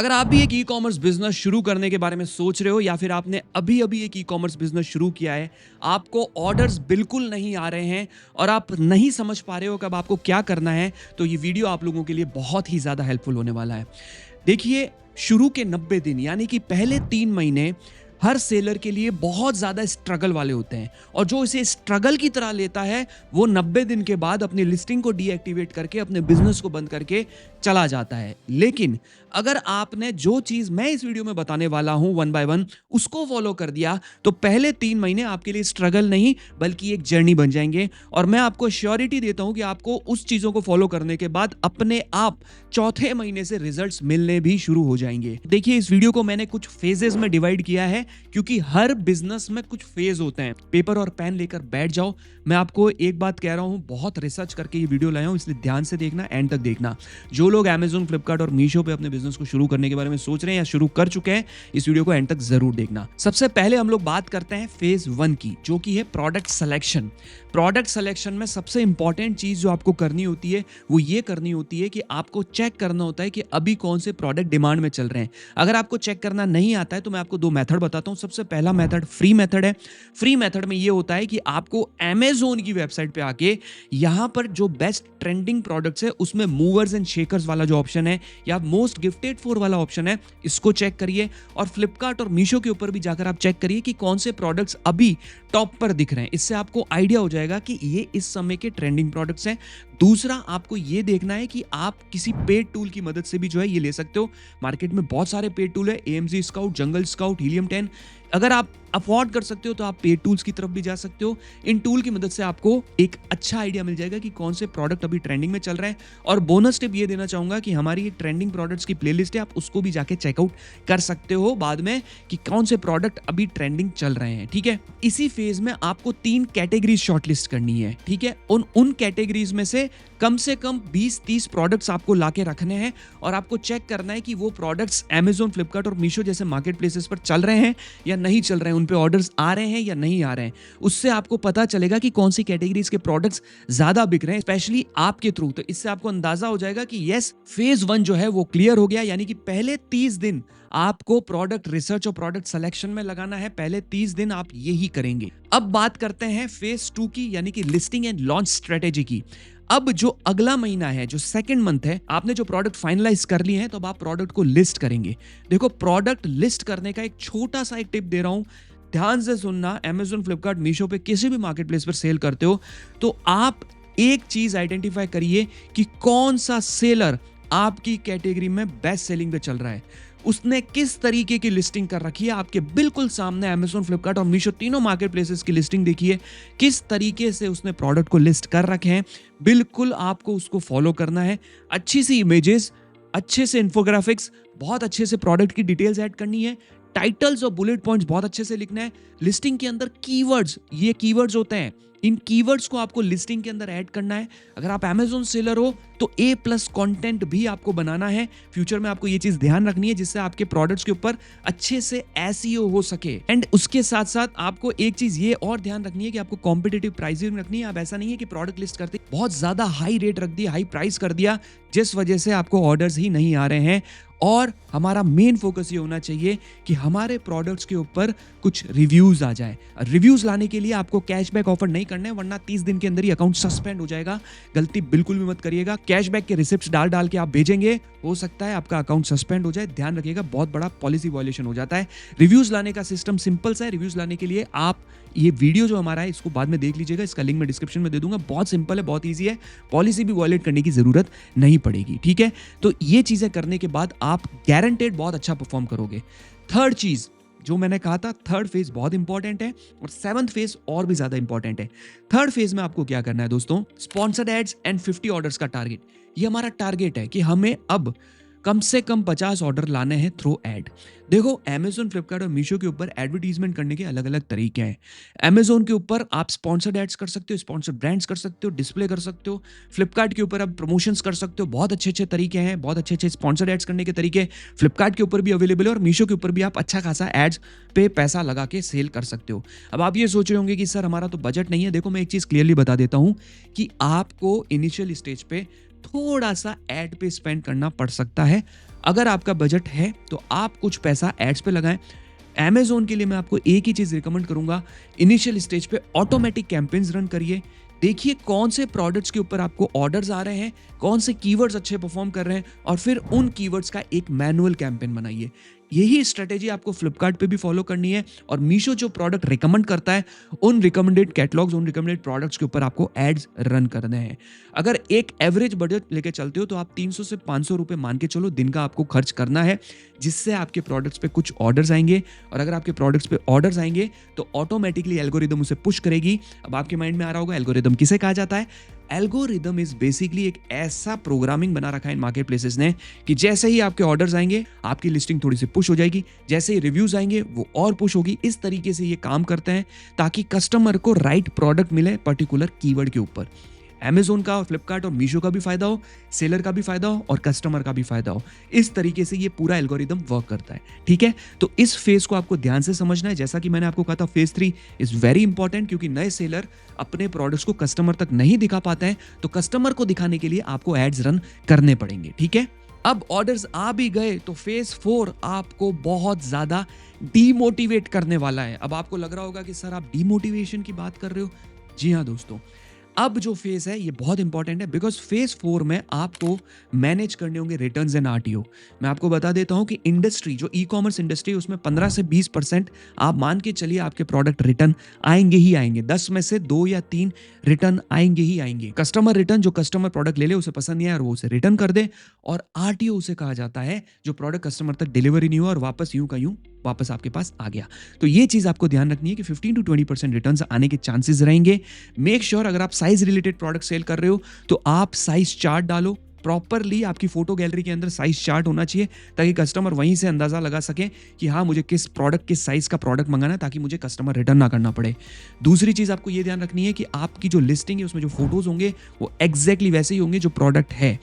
अगर आप भी एक ई कॉमर्स बिजनेस शुरू करने के बारे में सोच रहे हो या फिर आपने अभी अभी एक ई कॉमर्स बिजनेस शुरू किया है, आपको ऑर्डर्स बिल्कुल नहीं आ रहे हैं और आप नहीं समझ पा रहे हो कब आपको क्या करना है, तो ये वीडियो आप लोगों के लिए बहुत ही ज़्यादा हेल्पफुल होने वाला है। देखिए, शुरू के 90 दिन यानी कि पहले 3 महीने हर सेलर के लिए बहुत ज़्यादा स्ट्रगल वाले होते हैं और जो इसे स्ट्रगल की तरह लेता है वो 90 दिन के बाद अपनी लिस्टिंग को डीएक्टिवेट करके अपने बिजनेस को बंद करके चला जाता है। लेकिन अगर आपने जो चीज़ मैं इस वीडियो में बताने वाला हूं वन बाय वन उसको फॉलो कर दिया तो पहले 3 महीने आपके लिए स्ट्रगल नहीं बल्कि एक जर्नी बन जाएंगे और मैं आपको श्योरिटी देता हूं कि आपको उस चीज़ों को फॉलो करने के बाद अपने आप चौथे महीने से रिजल्ट्स मिलने भी शुरू हो जाएंगे। देखिए, इस वीडियो को मैंने कुछ फेजेस में डिवाइड किया है क्योंकि हर बिजनेस में कुछ फेज होते हैं। पेपर और पेन लेकर बैठ जाओ। मैं आपको एक बात कह रहा हूं, बहुत रिसर्च करके ये वीडियो लाया हूं, इसलिए ध्यान से देखना, एंड तक देखना। जो लोग Amazon, फ्लिपकार्ट और मीशो पे अपने बिजनेस को शुरू करने के बारे में सोच रहे हैं या शुरू कर चुके हैं, इस वीडियो को एंड तक जरूर देखना। सबसे पहले हम लोग बात करते हैं फेज 1 की, जो कि है प्रोडक्ट सिलेक्शन। प्रोडक्ट सिलेक्शन में सबसे इंपॉर्टेंट चीज जो आपको करनी होती है वो ये करनी होती है कि आपको चेक करना होता है कि अभी कौन से प्रोडक्ट डिमांड में चल रहे हैं। अगर आपको चेक करना नहीं आता है तो मैं आपको 2 मेथड बताता हूं। सबसे पहला मेथड फ्री मेथड है। फ्री मेथड में ये होता है कि आपको Amazon की वेबसाइट पे आके यहां पर जो बेस्ट ट्रेंडिंग प्रोडक्ट्स है उसमें मूवर्स एंड शेकर्स वाला जो ऑप्शन है या मोस्ट गिफ्टेड फॉर वाला ऑप्शन है, इसको चेक करिए। और फ्लिपकार्ट और मीशो के ऊपर भी जाकर आप चेक करिए कि कौन से प्रोडक्ट्स अभी टॉप पर दिख रहे हैं। इससे आपको आइडिया हो जाएगा कि ये इस समय के ट्रेंडिंग प्रोडक्ट्स हैं। दूसरा, आपको ये देखना है कि आप किसी पेड टूल की मदद से भी जो है ये ले सकते हो। मार्केट में बहुत सारे पेड टूल है, AMZ स्काउट, जंगल स्काउट, हीलियम 10। अगर आप अफोर्ड कर सकते हो तो आप पेड टूल्स की तरफ भी जा सकते हो। इन टूल की मदद से आपको एक अच्छा आइडिया मिल जाएगा कि कौन से प्रोडक्ट अभी ट्रेंडिंग में चल रहे हैं। और बोनस टिप ये देना चाहूंगा कि हमारी ये ट्रेंडिंग प्रोडक्ट्स की प्लेलिस्ट है, आप उसको भी जाके चेकआउट कर सकते हो बाद में कि कौन से प्रोडक्ट अभी ट्रेंडिंग चल रहे हैं। ठीक है, इसी फेज में आपको 3 कैटेगरीज शॉर्टलिस्ट करनी है। ठीक है, उन कैटेगरीज में से कम 20-30 प्रोडक्ट्स आपको लाके रखने हैं और आपको चेक करना है कि वो प्रोडक्ट्स Amazon, फ्लिपकार्ट और मीशो जैसे मार्केट प्लेसेस पर चल रहे हैं या नहीं चल रहे हैं, उन पे ऑर्डर्स आ रहे हैं या नहीं आ रहे हैं। उससे आपको पता चलेगा कि कौन सी कैटेगरीज के प्रोडक्ट्स ज्यादा बिक रहे हैं, स्पेशली आपके थ्रू। तो इससे आपको अंदाजा हो जाएगा कि यस, फेज 1 जो है वो क्लियर हो गया, यानी कि पहले 30 दिन आपको प्रोडक्ट रिसर्च और प्रोडक्ट सिलेक्शन में लगाना है। पहले 30 दिन आप यही करेंगे। अब बात करते हैं फेज 2 की, यानी कि लिस्टिंग एंड लॉन्च स्ट्रेटेजी की। अब जो अगला महीना है, जो सेकंड मंथ है, आपने जो प्रोडक्ट फाइनलाइज कर लिए हैं तो अब आप प्रोडक्ट को लिस्ट करेंगे। देखो, प्रोडक्ट लिस्ट करने का एक छोटा सा एक टिप दे रहा हूं, ध्यान से सुनना। Amazon, फ्लिपकार्ट, मीशो पे किसी भी मार्केट प्लेस पर सेल करते हो तो आप एक चीज आइडेंटिफाई करिए कि कौन सा सेलर आपकी कैटेगरी में बेस्ट सेलिंग पे चल रहा है, उसने किस तरीके की लिस्टिंग कर रखी है। आपके बिल्कुल सामने Amazon, फ्लिपकार्ट और मीशो तीनों मार्केट प्लेसेस की लिस्टिंग देखिए, किस तरीके से उसने प्रोडक्ट को लिस्ट कर रखे हैं। बिल्कुल आपको उसको फॉलो करना है। अच्छी सी इमेजेस, अच्छे से इन्फोग्राफिक्स, बहुत अच्छे से प्रोडक्ट की डिटेल्स ऐड करनी है। टाइटल्स और बुलेट पॉइंट्स बहुत अच्छे से लिखना है। लिस्टिंग के अंदर कीवर्ड्स, ये कीवर्ड्स होते हैं, इन कीवर्ड्स को आपको लिस्टिंग के अंदर ऐड करना है। अगर आप Amazon सेलर हो तो A+ कंटेंट भी आपको बनाना है। फ्यूचर में आपको ये चीज ध्यान रखनी है जिससे आपके प्रोडक्ट्स के ऊपर अच्छे से SEO हो सके। एंड उसके साथ साथ आपको एक चीज ये और ध्यान रखनी है कि आपको कॉम्पिटिटिव प्राइसिंग रखनी है। अब ऐसा नहीं है कि प्रोडक्ट लिस्ट करते बहुत ज्यादा हाई रेट रख दिया, हाई प्राइस कर दिया, जिस वजह से आपको ऑर्डर्स ही नहीं आ रहे हैं। और हमारा मेन फोकस ये होना चाहिए कि हमारे प्रोडक्ट्स के ऊपर कुछ रिव्यूज आ जाए। रिव्यूज लाने के लिए आपको कैशबैक ऑफर नहीं करना है, वरना 30 दिन के अंदर ही अकाउंट सस्पेंड हो जाएगा। गलती बिल्कुल भी मत करिएगा। कैशबैक के रिसिप्ट्स डाल के आप भेजेंगे, हो सकता है आपका अकाउंट सस्पेंड हो जाए। ध्यान रखिएगा, बहुत बड़ा पॉलिसी वायलेशन हो जाता है। रिव्यूज लाने का सिस्टम सिंपल सा है। रिव्यूज लाने के लिए आप ये वीडियो जो हमारा है इसको बाद में देख लीजिएगा, इसका लिंक मैं डिस्क्रिप्शन में दे दूंगा। बहुत सिंपल है, बहुत ईजी है, पॉलिसी भी वायलेट करने की जरूरत नहीं पड़ेगी। ठीक है, तो ये चीजें करने के बाद आप गारंटेड बहुत अच्छा परफॉर्म करोगे। थर्ड चीज जो मैंने कहा था, थर्ड फेज बहुत इंपॉर्टेंट है और 7th फेज और भी ज्यादा इंपॉर्टेंट है। थर्ड फेज में आपको क्या करना है दोस्तों, स्पॉन्सर्ड एड्स एंड 50 ऑर्डर्स का टारगेट। ये हमारा टारगेट है कि हमें अब कम से कम 50 ऑर्डर लाने हैं थ्रू एड। देखो, Amazon, फ्लिपकार्ट और मीशो के ऊपर एडवर्टीजमेंट करने के अलग अलग तरीके हैं। Amazon के ऊपर आप स्पॉन्सर्ड एड्स कर सकते हो, स्पॉन्सर्ड ब्रांड्स कर सकते हो, डिस्प्ले कर सकते हो। फ्लिपकार्ट के ऊपर आप प्रमोशंस कर सकते हो। बहुत अच्छे अच्छे तरीके हैं, बहुत अच्छे अच्छे स्पॉन्सर्ड एड्स करने के तरीके फ्लिपकार्ट के ऊपर भी अवेलेबल है और मीशो के ऊपर भी आप अच्छा खासा एड्स पे पैसा लगा के सेल कर सकते हो। अब आप ये सोच रहे होंगे कि सर हमारा तो बजट नहीं है। देखो, मैं एक चीज क्लियरली बता देता हूं कि आपको इनिशियल स्टेज पे थोड़ा सा एड पे स्पेंड करना पड़ सकता है। अगर आपका बजट है तो आप कुछ पैसा एड्स पे लगाएं। Amazon के लिए मैं आपको एक ही चीज रिकमेंड करूंगा, इनिशियल स्टेज पे ऑटोमेटिक कैंपेन्स रन करिए। देखिए कौन से प्रोडक्ट्स के ऊपर आपको ऑर्डर्स आ रहे हैं, कौन से कीवर्ड्स अच्छे परफॉर्म कर रहे हैं, और फिर उन कीवर्ड्स का एक मैनुअल कैंपेन बनाइए। यही स्ट्रेटेजी आपको फ्लिपकार्ट पे भी फॉलो करनी है, और मीशो जो प्रोडक्ट रिकमेंड करता है उन रिकमेंडेड कैटलॉग्स, उन रिकमेंडेड प्रोडक्ट्स के ऊपर आपको एड्स रन करने हैं। अगर एक एवरेज बजट लेके चलते हो तो आप 300 से 500 रुपए मान के चलो दिन का आपको खर्च करना है, जिससे आपके प्रोडक्ट्स पे कुछ ऑर्डर्स आएंगे, और अगर आपके प्रोडक्ट्स पे ऑर्डर्स आएंगे तो ऑटोमेटिकली एल्गोरिदम उसे पुश करेगी। अब आपके माइंड में आ रहा होगा एल्गोरिदम किसे कहा जाता है? एल्गोरिदम इज बेसिकली एक ऐसा प्रोग्रामिंग बना रखा है इन मार्केट प्लेसेस ने कि जैसे ही आपके ऑर्डर्स आएंगे आपकी लिस्टिंग थोड़ी सी पुश हो जाएगी, जैसे ही रिव्यूज आएंगे वो और पुश होगी। इस तरीके से ये काम करते हैं ताकि कस्टमर को राइट प्रोडक्ट मिले पर्टिकुलर कीवर्ड के ऊपर। Amazon का, फ्लिपकार्ट और मीशो का भी फायदा हो, सेलर का भी फायदा हो और कस्टमर का भी फायदा हो। इस तरीके से ये पूरा एल्गोरिदम वर्क करता है। ठीक है, तो इस फेज को आपको ध्यान से समझना है। जैसा कि मैंने आपको कहा था फेज 3 इज वेरी इंपॉर्टेंट, क्योंकि नए सेलर अपने प्रोडक्ट्स को कस्टमर तक नहीं दिखा पाते हैं, तो कस्टमर को दिखाने के लिए आपको एड्स रन करने पड़ेंगे। ठीक है, अब ऑर्डर्स आ भी गए तो फेज 4 आपको बहुत ज्यादा डीमोटिवेट करने वाला है। अब आपको लग रहा होगा कि सर आप डीमोटिवेशन की बात कर रहे हो। जी हाँ दोस्तों, अब जो फेज है ये बहुत इंपॉर्टेंट है, बिकॉज फेज 4 में आपको मैनेज करने होंगे रिटर्न्स एंड आरटीओ। मैं आपको बता देता हूं कि इंडस्ट्री, जो ई कॉमर्स इंडस्ट्री, उसमें 15 से 20% आप मान के चलिए आपके प्रोडक्ट रिटर्न आएंगे ही आएंगे। 10 में से 2 या 3 रिटर्न आएंगे ही आएंगे। कस्टमर रिटर्न, जो कस्टमर प्रोडक्ट ले ले उसे पसंद नहीं आया और वो उसे रिटर्न कर दे, और आरटीओ उसे कहा जाता है जो प्रोडक्ट कस्टमर तक डिलीवरी नहीं हुआ और वापस यूं का यूं वापस आपके पास आ गया। तो ये चीज आपको ध्यान रखनी है कि 15 to 20% रिटर्न्स आने के चांसेस रहेंगे। मेक श्योर अगर आप साइज रिलेटेड प्रोडक्ट सेल कर रहे हो तो आप साइज चार्ट डालो प्रॉपरली। आपकी फोटो गैलरी के अंदर साइज चार्ट होना चाहिए ताकि कस्टमर वहीं से अंदाजा लगा सके कि हाँ मुझे किस प्रोडक्ट, किस साइज का प्रोडक्ट मंगाना है, ताकि मुझे कस्टमर रिटर्न ना करना पड़े। दूसरी चीज आपको ये ध्यान रखनी है कि आपकी जो लिस्टिंग है उसमें जो फोटोज होंगे वो एग्जैक्टली वैसे ही होंगे जो प्रोडक्ट है।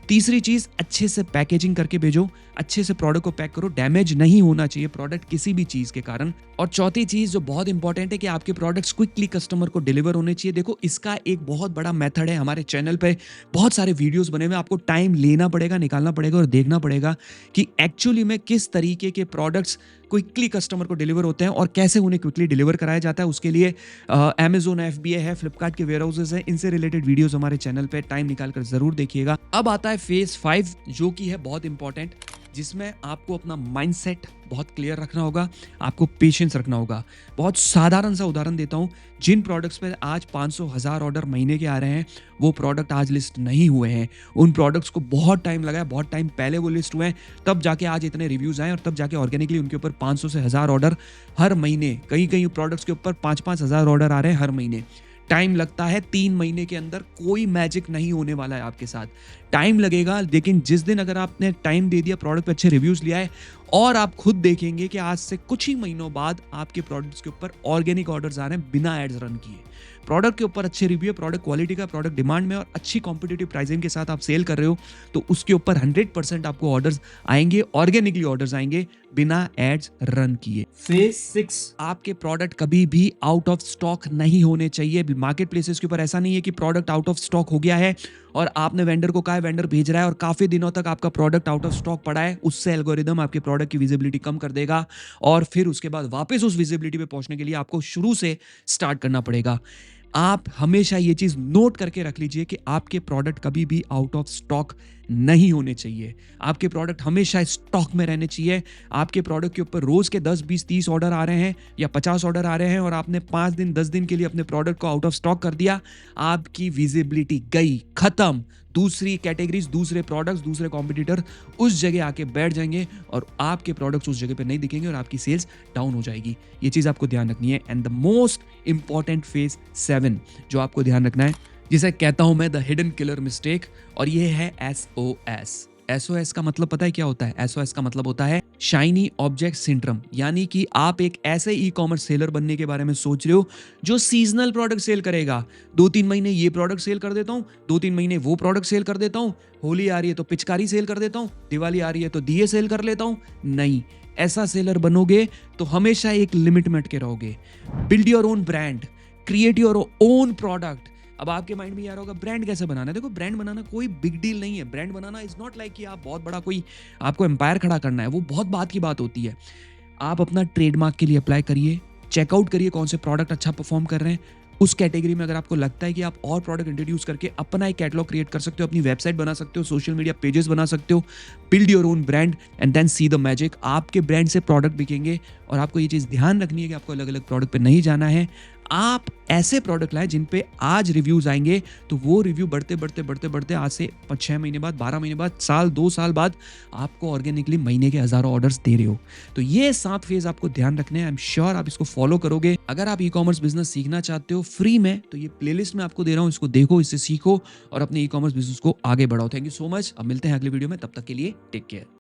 तीसरी चीज, अच्छे से पैकेजिंग करके भेजो, अच्छे से प्रोडक्ट को पैक करो, डैमेज नहीं होना चाहिए प्रोडक्ट किसी भी चीज के कारण। और चौथी चीज जो बहुत इंपॉर्टेंट है कि आपके प्रोडक्ट्स क्विकली कस्टमर को डिलीवर होने चाहिए। देखो इसका एक बहुत बड़ा मेथड है, हमारे चैनल पे बहुत सारे वीडियोस बने हुए, आपको टाइम लेना पड़ेगा, निकालना पड़ेगा और देखना पड़ेगा कि एक्चुअली में किस तरीके के प्रोडक्ट्स क्विकली कस्टमर को डिलीवर होते हैं और कैसे उन्हें क्विकली डिलीवर कराया जाता है। उसके लिए Amazon FBA है, फ्लिपकार्ट के वेयर हाउसेज है, इनसे रिलेटेड वीडियोस हमारे चैनल पे टाइम निकालकर जरूर देखिएगा। अब आता है फेज 5 जो कि है बहुत इंपॉर्टेंट, जिसमें आपको अपना माइंडसेट बहुत क्लियर रखना होगा, आपको पेशेंस रखना होगा। बहुत साधारण सा उदाहरण देता हूं, जिन प्रोडक्ट्स पे आज 500,000 ऑर्डर महीने के आ रहे हैं वो प्रोडक्ट आज लिस्ट नहीं हुए हैं। उन प्रोडक्ट्स को बहुत टाइम लगा है, बहुत टाइम पहले वो लिस्ट हुए हैं, तब जाके आज इतने रिव्यूज आए और तब जाके ऑर्गेनिकली उनके ऊपर 500 से 1000 ऑर्डर हर महीने, कई कई प्रोडक्ट्स के ऊपर 5-5 हजार ऑर्डर आ रहे हैं हर महीने। टाइम लगता है, 3 महीने के अंदर कोई मैजिक नहीं होने वाला है आपके साथ, टाइम लगेगा। लेकिन जिस दिन अगर आपने टाइम दे दिया, प्रोडक्ट पे अच्छे रिव्यूज लिया है, और आप खुद देखेंगे कि आज से कुछ ही महीनों बाद आपके प्रोडक्ट्स के ऊपर ऑर्गेनिक ऑर्डर्स आ रहे हैं बिना एड्स रन किए। प्रोडक्ट के ऊपर अच्छे रिव्यू है, प्रोडक्ट क्वालिटी का, प्रोडक्ट डिमांड में और अच्छी कॉम्पिटिटिव प्राइसिंग के साथ आप सेल कर रहे हो, तो उसके ऊपर 100% आपको ऑर्डर्स आएंगे, ऑर्गेनिकली ऑर्डर्स आएंगे बिना एड्स रन किए। फेज 6, आपके प्रोडक्ट कभी भी आउट ऑफ स्टॉक नहीं होने चाहिए। मार्केट प्लेसेस के ऊपर ऐसा नहीं है कि प्रोडक्ट आउट ऑफ स्टॉक हो गया है और आपने वेंडर को कहा है, वेंडर भेज रहा है और काफी दिनों तक आपका प्रोडक्ट आउट ऑफ स्टॉक पड़ा है। उससे एल्गोरिदम आपके प्रोडक्ट की विजिबिलिटी कम कर देगा और फिर उसके बाद वापस उस विजिबिलिटी पे पहुंचने के लिए आपको शुरू से स्टार्ट करना पड़ेगा। आप हमेशा ये चीज नोट करके रख लीजिए कि आपके प्रोडक्ट कभी भी आउट ऑफ स्टॉक नहीं होने चाहिए। आपके प्रोडक्ट हमेशा स्टॉक में रहने चाहिए। आपके प्रोडक्ट के ऊपर रोज के 10, 20, 30 ऑर्डर आ रहे हैं या 50 ऑर्डर आ रहे हैं और आपने 5 दिन 10 दिन के लिए अपने प्रोडक्ट को आउट ऑफ स्टॉक कर दिया, आपकी विजिबिलिटी गई, खत्म। दूसरी कैटेगरीज, दूसरे प्रोडक्ट्स, दूसरे कॉम्पिटिटर उस जगह आके बैठ जाएंगे और आपके प्रोडक्ट्स उस जगह पे नहीं दिखेंगे और आपकी सेल्स डाउन हो जाएगी। ये चीज आपको ध्यान रखनी है। And the most important phase 7 जो आपको ध्यान रखना है, जिसे कहता हूं मैं द हिडन किलर मिस्टेक, और ये है SOS। SOS का मतलब पता है क्या होता है? SOS का मतलब होता है शाइनी ऑब्जेक्ट सिंड्रोम। यानी कि आप एक ऐसे ई कॉमर्स सेलर बनने के बारे में सोच रहे हो जो सीजनल प्रोडक्ट सेल करेगा। 2-3 महीने ये प्रोडक्ट सेल कर देता हूं, 2-3 महीने वो प्रोडक्ट सेल कर देता हूं, होली आ रही है तो पिचकारी सेल कर देता हूं, दिवाली आ रही है तो दिए सेल कर लेता हूं। नहीं, ऐसा सेलर बनोगे तो हमेशा एक लिमिट में अटके रहोगे। Build your own brand, create your own product, अब आपके माइंड में ये आ रहा होगा ब्रांड कैसे बनाना है। देखो, ब्रांड बनाना कोई बिग डील नहीं है। Brand banana is not like कि आप बहुत बड़ा कोई आपको एम्पायर खड़ा करना है, वो बहुत बात की बात होती है। आप अपना ट्रेडमार्क के लिए अप्लाई करिए, चेकआउट करिए कौन से प्रोडक्ट अच्छा परफॉर्म कर रहे हैं। उस कैटेगरी में अगर आपको लगता है कि आप और प्रोडक्ट इंट्रोड्यूस करके अपना एक कैटलॉग क्रिएट कर सकते हो, अपनी वेबसाइट बना सकते हो, सोशल मीडिया पेजेस बना सकते हो, build your own brand and then see the magic. आपके ब्रांड से प्रोडक्ट बिकेंगे। और आपको ये चीज़ ध्यान रखनी है कि आपको अलग अलग प्रोडक्ट पे नहीं जाना है। आप ऐसे प्रोडक्ट लाएं जिन पे आज रिव्यूज आएंगे, तो वो रिव्यू बढ़ते बढ़ते बढ़ते बढ़ते आज से 6 महीने बाद, 12 महीने बाद, साल 2 साल बाद आपको ऑर्गेनिकली महीने के हजारों ऑर्डर्स दे रहे हो। तो ये 7 फेज आपको ध्यान रखने हैं। आई एम श्योर आप इसको फॉलो करोगे। अगर आप ई कॉमर्स बिजनेस सीखना चाहते हो फ्री में, तो ये प्लेलिस्ट में आपको दे रहा हूँ, इसको देखो, इससे सीखो और अपने ई कॉमर्स बिजनेस को आगे बढ़ाओ। Thank you so much. अब मिलते हैं अगले वीडियो में, तब तक के लिए टेक केयर।